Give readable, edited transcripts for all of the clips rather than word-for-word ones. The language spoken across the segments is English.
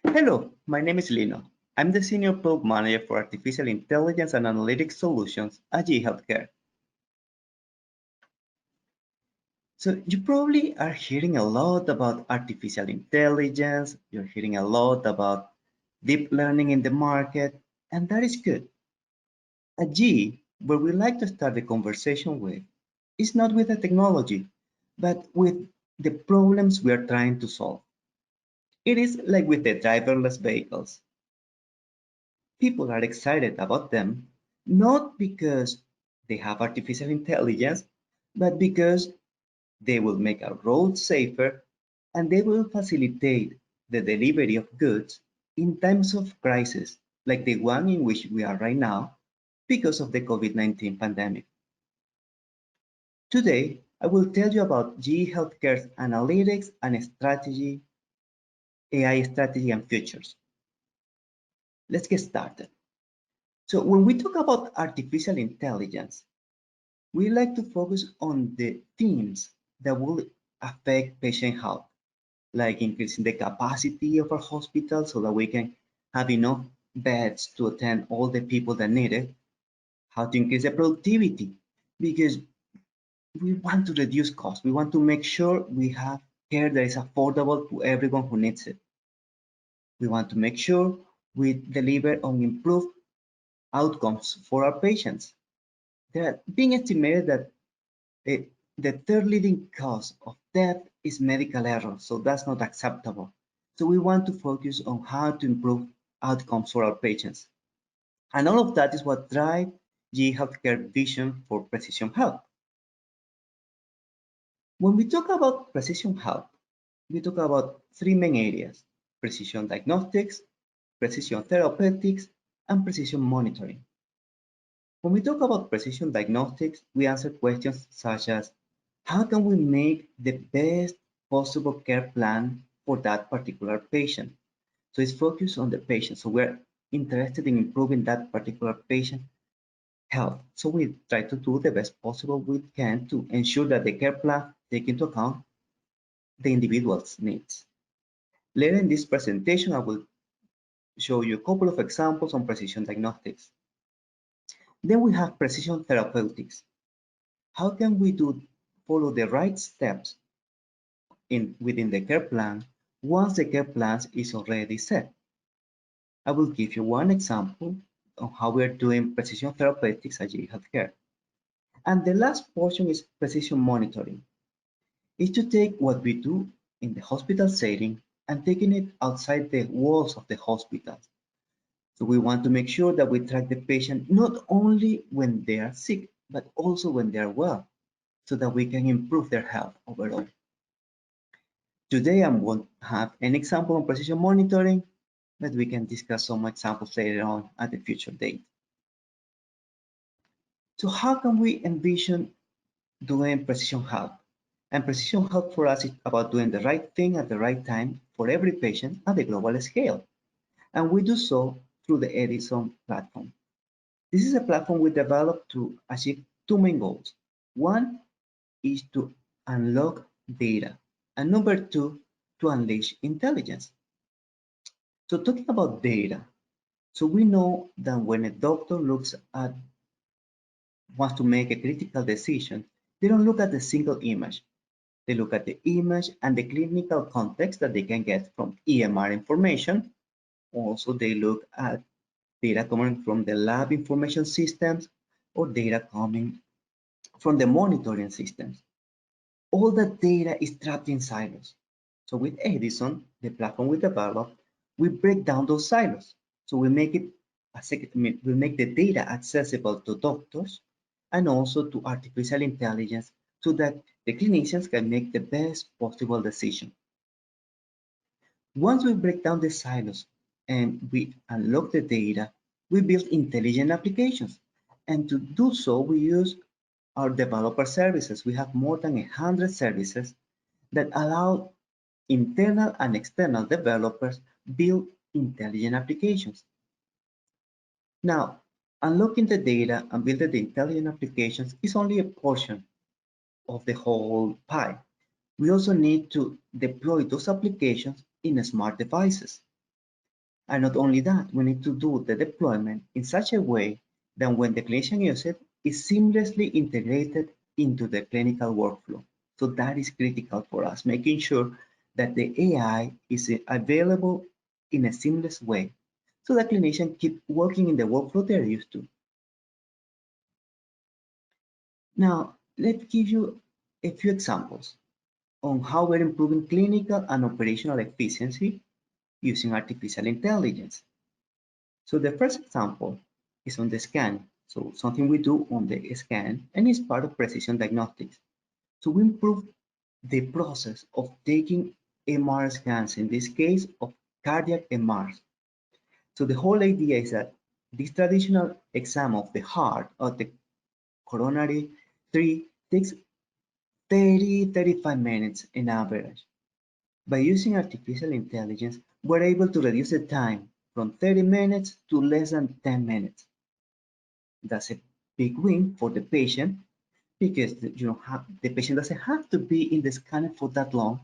Hello, my name is Lino. I'm the Senior Product Manager for Artificial Intelligence and Analytics Solutions at GE Healthcare. So you probably are hearing a lot about artificial intelligence, you're hearing a lot about deep learning in the market, and that is good. At GE, where we like to start the conversation with, is not with the technology, but with the problems we are trying to solve. It is like with the driverless vehicles. People are excited about them, not because they have artificial intelligence, but because they will make our roads safer and they will facilitate the delivery of goods in times of crisis, like the one in which we are right now because of the COVID-19 pandemic. Today, I will tell you about GE Healthcare's analytics and strategy, AI strategy and futures. Let's get started. So when we talk about artificial intelligence, we like to focus on the themes that will affect patient health, like increasing the capacity of our hospitals so that we can have enough beds to attend all the people that need it, how to increase the productivity, because we want to reduce costs. We want to make sure we have care that is affordable to everyone who needs it. We want to make sure we deliver on improved outcomes for our patients. There are being estimated that The, the third leading cause of death is medical error, so that's not acceptable. So we want to focus on how to improve outcomes for our patients. And all of that is what drives GE Healthcare vision for precision health. When we talk about precision health, we talk about three main areas: precision diagnostics, precision therapeutics, and precision monitoring. When we talk about precision diagnostics, we answer questions such as, how can we make the best possible care plan for that particular patient? So it's focused on the patient. So we're interested in improving that particular patient health. So we try to do the best possible we can to ensure that the care plan takes into account the individual's needs. Later in this presentation, I will show you a couple of examples on precision diagnostics. Then we have precision therapeutics. How can we follow the right steps within the care plan once the care plan is already set? I will give you one example of how we're doing precision therapeutics at GE Healthcare. And the last portion is precision monitoring. It's to take what we do in the hospital setting and taking it outside the walls of the hospital. So we want to make sure that we track the patient not only when they are sick, but also when they are well, so that we can improve their health overall. Today, I'm going to have an example on precision monitoring, but we can discuss some examples later on at a future date. So how can we envision doing precision health? And precision health for us is about doing the right thing at the right time for every patient at the global scale. And we do so through the Edison Platform. This is a platform we developed to achieve two main goals. One is to unlock data, and number two, to unleash intelligence. So talking about data, so we know that when a doctor wants to make a critical decision, they don't look at the single image. They look at the image and the clinical context that they can get from EMR information. Also, they look at data coming from the lab information systems or data coming from the monitoring systems. All that data is trapped in silos. So with Edison, the platform we developed, we break down those silos. So we make the data accessible to doctors and also to artificial intelligence so that the clinicians can make the best possible decision. Once we break down the silos and we unlock the data, we build intelligent applications. And to do so, we use our developer services. We have more than 100 services that allow internal and external developers build intelligent applications. Now, unlocking the data and building the intelligent applications is only a portion of the whole pie. We also need to deploy those applications in smart devices. And not only that, we need to do the deployment in such a way that when the clinician uses it, it's seamlessly integrated into the clinical workflow. So that is critical for us, making sure that the AI is available in a seamless way so that clinicians keep working in the workflow they're used to. Now, let's give you a few examples on how we're improving clinical and operational efficiency using artificial intelligence. So the first example is on the scan. So something we do on the scan and is part of precision diagnostics. So we improve the process of taking MR scans, in this case of cardiac MRs. So the whole idea is that this traditional exam of the heart or the coronary tree takes 35 minutes in average. By using artificial intelligence, we're able to reduce the time from 30 minutes to less than 10 minutes. That's a big win for the patient because the patient doesn't have to be in the scanner for that long.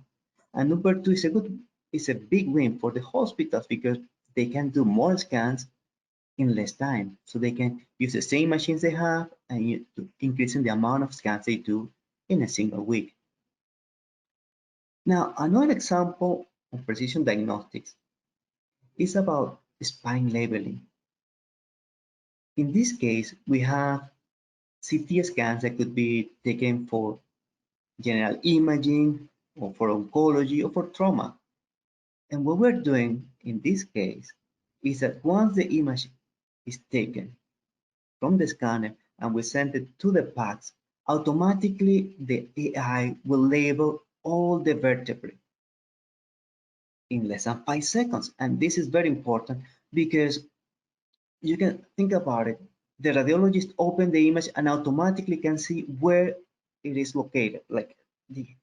And number two is a big win for the hospitals because they can do more scans in less time. So they can use the same machines they have and increasing the amount of scans they do in a single week. Now, another example of precision diagnostics is about spine labeling. In this case, we have CT scans that could be taken for general imaging or for oncology or for trauma. And what we're doing in this case is that once the image is taken from the scanner and we send it to the PACS, automatically the AI will label all the vertebrae in less than 5 seconds. And this is very important because you can think about it. The radiologist open the image and automatically can see where it is located. Like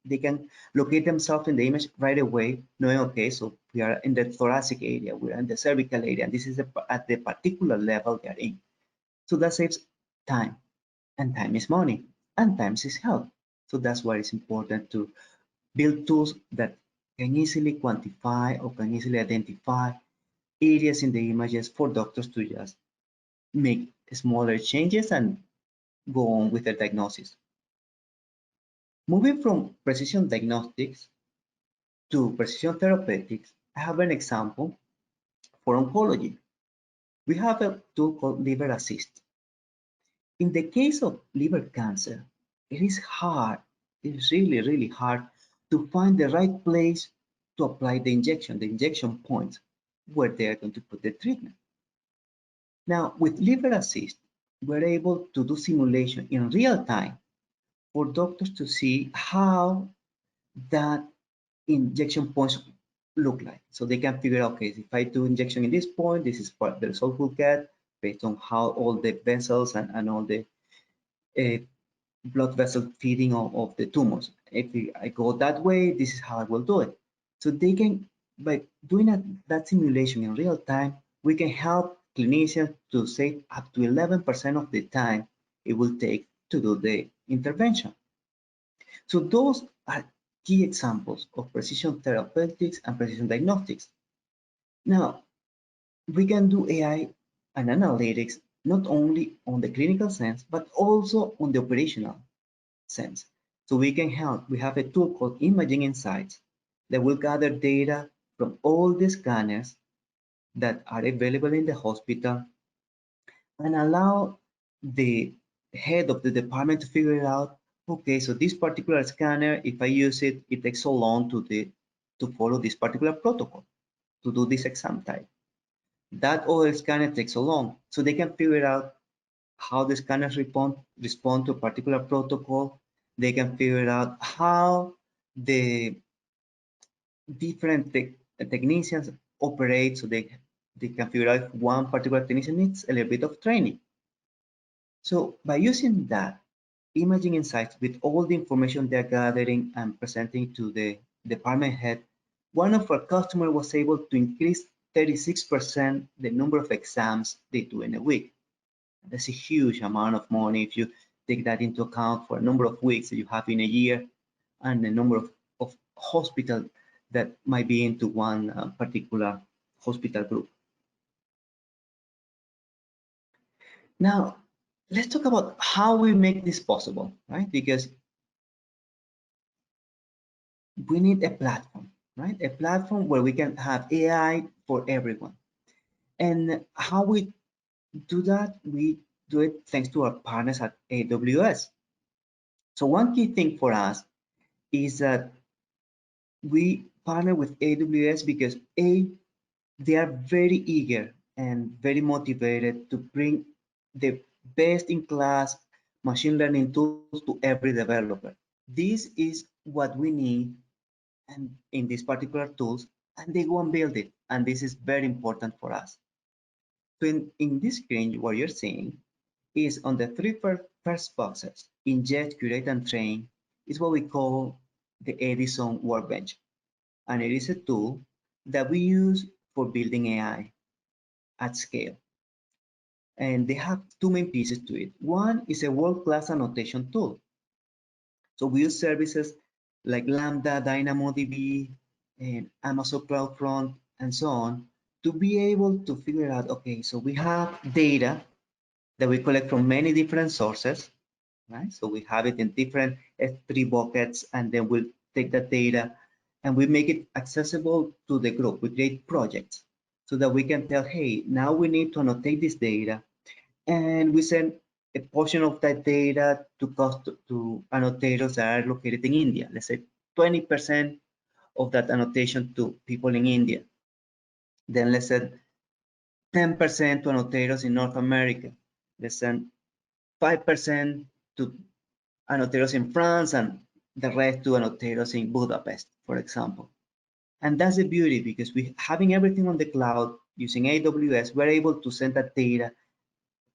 they can locate themselves in the image right away, knowing, okay, so we are in the thoracic area, we're in the cervical area, and this is at the particular level they're in. So that saves time, and time is money, and time is health. So that's why it's important to build tools that can easily quantify or can easily identify areas in the images for doctors to just make smaller changes and go on with the diagnosis. Moving from precision diagnostics to precision therapeutics, I have an example for oncology. We have a tool called Liver Assist. In the case of liver cancer, it is hard, it is really, really hard to find the right place to apply the injection points where they are going to put the treatment. Now, with Liver Assist, we're able to do simulation in real time for doctors to see how that injection points look like. So they can figure out, okay, if I do injection in this point, this is what the result we'll get based on how all the vessels and all the blood vessel feeding of the tumors. If I go that way, this is how I will do it. So they can, by doing that simulation in real time, we can help clinicians to save up to 11% of the time it will take to do the intervention. So those are key examples of precision therapeutics and precision diagnostics. Now, we can do AI and analytics not only on the clinical sense, but also on the operational sense. So we can help. We have a tool called Imaging Insights that will gather data from all the scanners that are available in the hospital and allow the head of the department to figure out, okay, so this particular scanner, if I use it, it takes so long to follow this particular protocol, to do this exam type. That other scanner takes so long. So they can figure out how the scanners respond to a particular protocol. They can figure out how the different technicians operate, so they can figure out if one particular technician needs a little bit of training. So by using that, Imaging Insights with all the information they're gathering and presenting to the department head, one of our customers was able to increase 36% the number of exams they do in a week. That's a huge amount of money if you take that into account for a number of weeks that you have in a year and the number of hospitals that might be into one particular hospital group. Now, let's talk about how we make this possible, right? Because we need a platform, right? A platform where we can have AI for everyone. And how we do that, we do it thanks to our partners at AWS. So one key thing for us is that we partner with AWS because they are very eager and very motivated to bring the best in class machine learning tools to every developer. This is what we need and in these particular tools, and they go and build it. And this is very important for us. So in this screen, what you're seeing is on the three first boxes, ingest, curate, and train, is what we call the Edison Workbench. And it is a tool that we use for building AI at scale. And they have two main pieces to it. One is a world-class annotation tool. So we use services like Lambda, DynamoDB, and Amazon CloudFront, and so on, to be able to figure out, okay, so we have data that we collect from many different sources, right? So we have it in different S3 buckets, and then we'll take that data and we make it accessible to the group. We create projects so that we can tell, hey, now we need to annotate this data, and we send a portion of that data to annotators that are located in India. Let's say 20% of that annotation to people in India. Then let's say 10% to annotators in North America. Let's send 5% to annotators in France, and the rest to annotators in Budapest, for example. And that's the beauty, because we having everything on the cloud using AWS, we're able to send that data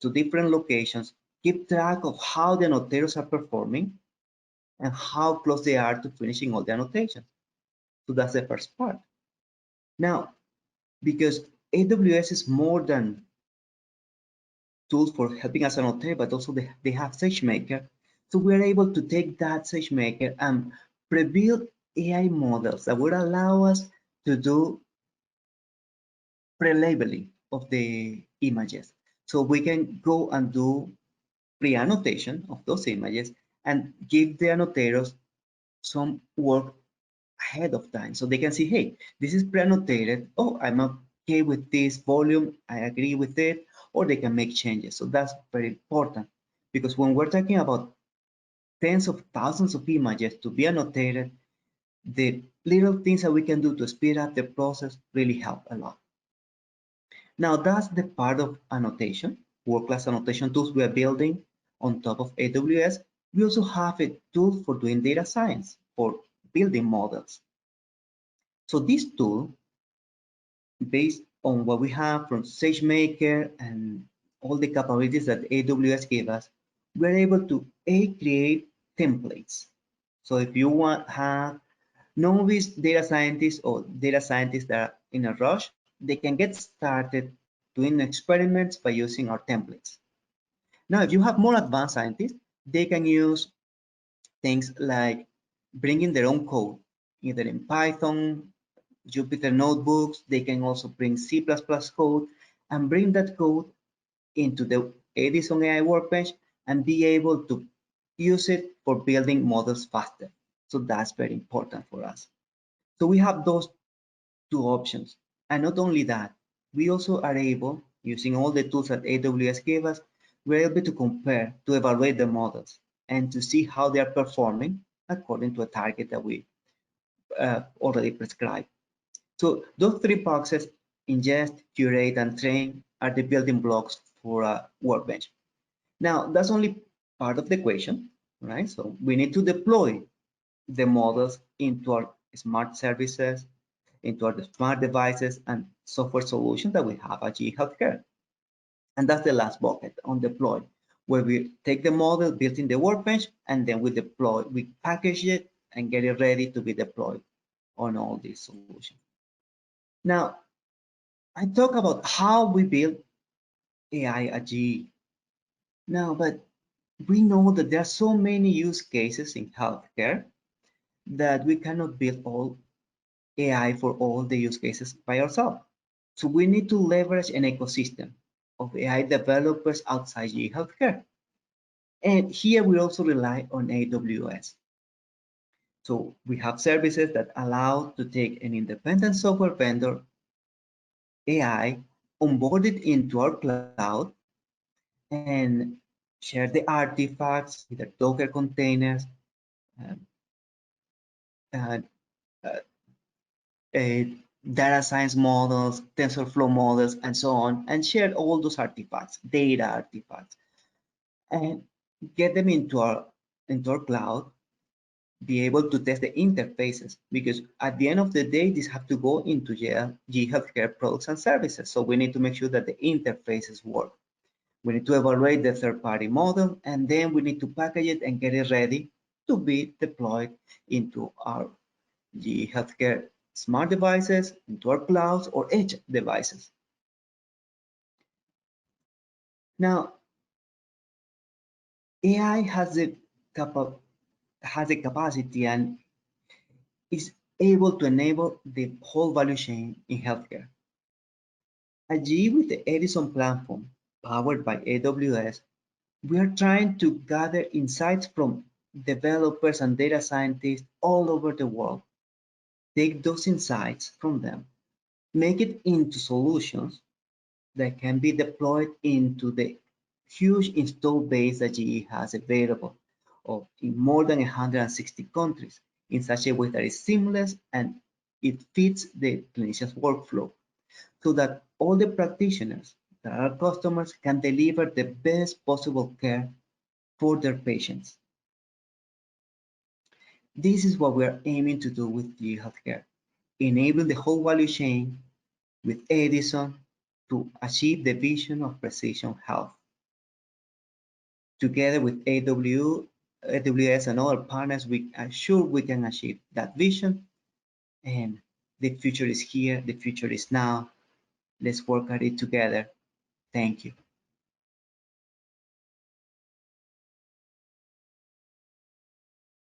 to different locations, keep track of how the annotators are performing and how close they are to finishing all the annotations. So that's the first part. Now, because AWS is more than tools for helping us annotate, but also they have SageMaker. So we're able to take that SageMaker and pre-build AI models that would allow us to do pre-labeling of the images. So we can go and do pre-annotation of those images and give the annotators some work ahead of time, so they can see, hey, this is pre-annotated. Oh, I'm okay with this volume. I agree with it, or they can make changes. So that's very important, because when we're talking about tens of thousands of images to be annotated, the little things that we can do to speed up the process really help a lot. Now that's the part of annotation, world-class annotation tools we are building on top of AWS. We also have a tool for doing data science, for building models. So this tool, based on what we have from SageMaker and all the capabilities that AWS gave us, we're able to create templates. So if you want have novice data scientists or data scientists that are in a rush, they can get started doing experiments by using our templates. Now, if you have more advanced scientists, they can use things like bringing their own code, either in Python, Jupyter notebooks. They can also bring C++ code and bring that code into the Edison AI Workbench and be able to use it for building models faster. So that's very important for us. So we have those two options. And not only that, we also are able, using all the tools that AWS gave us, we're able to compare, to evaluate the models and to see how they are performing according to a target that we already prescribed. So those three boxes, ingest, curate, and train, are the building blocks for a workbench. Now, that's only part of the equation, right? So we need to deploy the models into our smart services, into our smart devices and software solutions that we have at GE Healthcare. And that's the last bucket, on deploy, where we take the model built in the workbench, and then we deploy, we package it and get it ready to be deployed on all these solutions. Now, I talk about how we build AI at GE. Now, but we know that there are so many use cases in healthcare that we cannot build all AI for all the use cases by ourselves. So we need to leverage an ecosystem of AI developers outside GE Healthcare. And here we also rely on AWS. So we have services that allow to take an independent software vendor AI, onboard it into our cloud, and share the artifacts, either Docker containers, um, uh, uh, data science models, TensorFlow models, and so on, and share all those artifacts, data artifacts, and get them into our cloud, be able to test the interfaces, because at the end of the day, these have to go into GE Healthcare products and services. So we need to make sure that the interfaces work. We need to evaluate the third-party model, and then we need to package it and get it ready to be deployed into our GE Healthcare smart devices, into our clouds or edge devices. Now, AI has the capacity and is able to enable the whole value chain in healthcare. At GE, with the Edison Platform, powered by AWS, we are trying to gather insights from developers and data scientists all over the world, take those insights from them, make it into solutions that can be deployed into the huge install base that GE has available in more than 160 countries in such a way that is seamless and it fits the clinician's workflow, so that all the practitioners that are customers can deliver the best possible care for their patients. This is what we are aiming to do with GE Healthcare, enabling the whole value chain with Edison to achieve the vision of precision health. Together with AWS and other partners, we are sure we can achieve that vision. And the future is here, the future is now. Let's work at it together. Thank you.